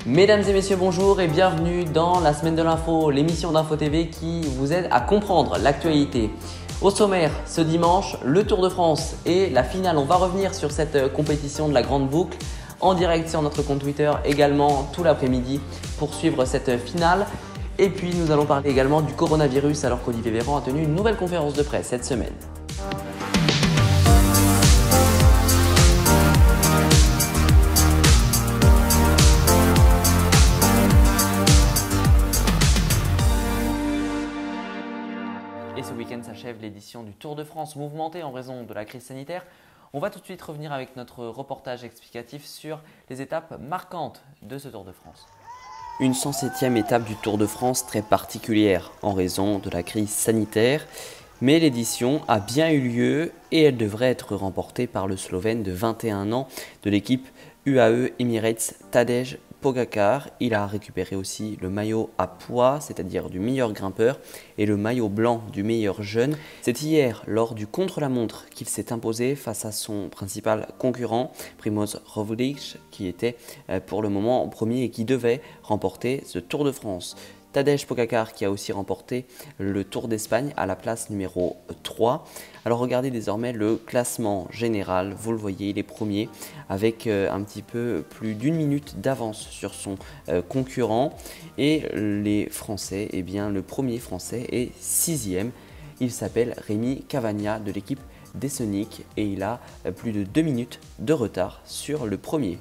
Mesdames et messieurs, bonjour et bienvenue dans la semaine de l'info, l'émission d'Info TV qui vous aide à comprendre l'actualité. Au sommaire, ce dimanche, le Tour de France et la finale. On va revenir sur cette compétition de la grande boucle en direct sur notre compte Twitter également tout l'après-midi pour suivre cette finale. Et puis nous allons parler également du coronavirus alors qu'Olivier Véran a tenu une nouvelle conférence de presse cette semaine. Et ce week-end s'achève l'édition du Tour de France mouvementée en raison de la crise sanitaire. On va tout de suite revenir avec notre reportage explicatif sur les étapes marquantes de ce Tour de France. Une 107e étape du Tour de France très particulière en raison de la crise sanitaire, mais l'édition a bien eu lieu et elle devrait être remportée par le Slovène de 21 ans de l'équipe UAE Emirates Tadej Pogačar. Il a récupéré aussi le maillot à pois, c'est-à-dire du meilleur grimpeur, et le maillot blanc du meilleur jeune. C'est hier, lors du contre-la-montre, qu'il s'est imposé face à son principal concurrent, Primož Roglič, qui était pour le moment premier et qui devait remporter ce Tour de France. Tadej Pogačar qui a aussi remporté le Tour d'Espagne à la place numéro 3. Alors regardez désormais le classement général, vous le voyez, il est premier avec un petit peu plus d'une minute d'avance sur son concurrent. Et les Français, eh bien le premier Français est 6e, il s'appelle Rémi Cavagna de l'équipe Deceuninck et il a plus de 2 minutes de retard sur le premier.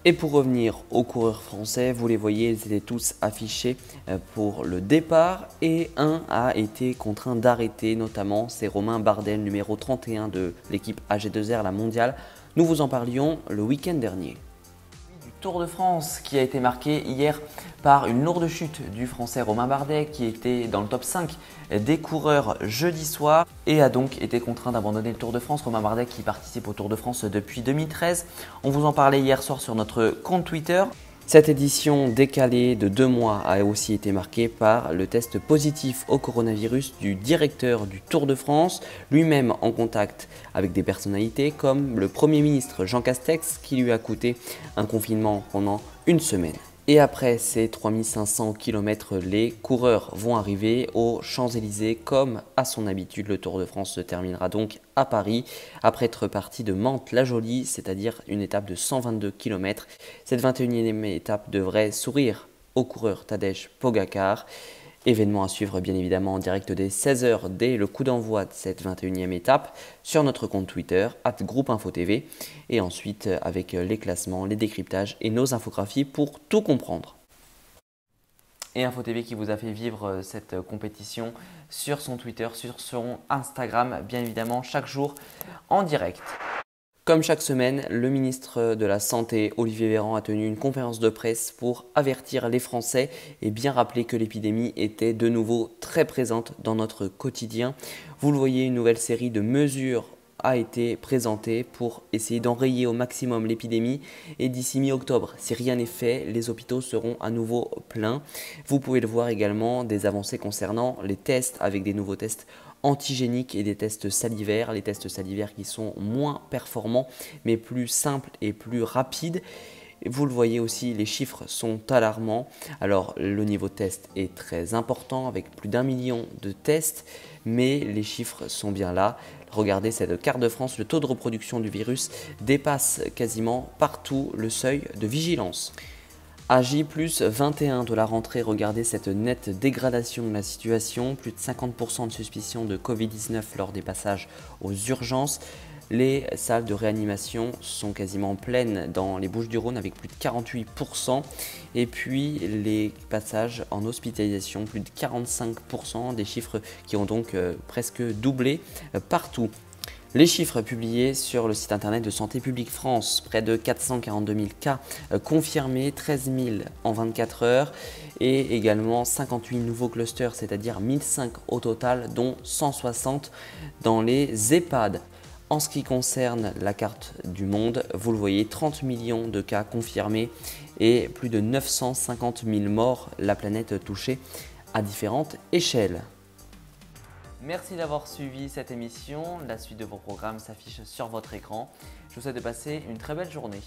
Et pour revenir aux coureurs français, vous les voyez, ils étaient tous affichés pour le départ et un a été contraint d'arrêter, notamment c'est Romain Bardet, numéro 31 de l'équipe AG2R, la mondiale. Nous vous en parlions le week-end dernier. Du Tour de France qui a été marqué hier par une lourde chute du français Romain Bardet qui était dans le top 5 des coureurs jeudi soir et a donc été contraint d'abandonner le Tour de France. Romain Bardet qui participe au Tour de France depuis 2013. On vous en parlait hier soir sur notre compte Twitter. Cette édition décalée de 2 mois a aussi été marquée par le test positif au coronavirus du directeur du Tour de France, lui-même en contact avec des personnalités comme le Premier ministre Jean Castex qui lui a coûté un confinement pendant une semaine. Et après ces 3500 km, les coureurs vont arriver aux Champs-Élysées comme à son habitude. Le Tour de France se terminera donc à Paris après être parti de Mantes-la-Jolie, c'est-à-dire une étape de 122 km. Cette 21e étape devrait sourire au coureur Tadej Pogačar. Événement à suivre bien évidemment en direct dès 16h dès le coup d'envoi de cette 21e étape sur notre compte Twitter @groupeinfotv et ensuite avec les classements, les décryptages et nos infographies pour tout comprendre. Et Info TV qui vous a fait vivre cette compétition sur son Twitter, sur son Instagram, bien évidemment chaque jour en direct. Comme chaque semaine, le ministre de la Santé, Olivier Véran, a tenu une conférence de presse pour avertir les Français et bien rappeler que l'épidémie était de nouveau très présente dans notre quotidien. Vous le voyez, une nouvelle série de mesures a été présentée pour essayer d'enrayer au maximum l'épidémie et d'ici mi-octobre, si rien n'est fait, les hôpitaux seront à nouveau pleins. Vous pouvez le voir également, des avancées concernant les tests avec des nouveaux tests antigéniques et des tests salivaires, les tests salivaires qui sont moins performants mais plus simples et plus rapides. Vous le voyez aussi, les chiffres sont alarmants. Alors le niveau de test est très important avec plus d'1 million de tests, mais les chiffres sont bien là. Regardez cette carte de France, le taux de reproduction du virus dépasse quasiment partout le seuil de vigilance. À J+21 de la rentrée, regardez cette nette dégradation de la situation, plus de 50% de suspicion de Covid-19 lors des passages aux urgences. Les salles de réanimation sont quasiment pleines dans les Bouches-du-Rhône avec plus de 48%. Et puis les passages en hospitalisation, plus de 45%, des chiffres qui ont donc presque doublé partout. Les chiffres publiés sur le site internet de Santé publique France, près de 442 000 cas confirmés, 13 000 en 24 heures et également 58 nouveaux clusters, c'est-à-dire 1005 au total, dont 160 dans les EHPAD. En ce qui concerne la carte du monde, vous le voyez, 30 millions de cas confirmés et plus de 950 000 morts, la planète touchée à différentes échelles. Merci d'avoir suivi cette émission. La suite de vos programmes s'affiche sur votre écran. Je vous souhaite de passer une très belle journée.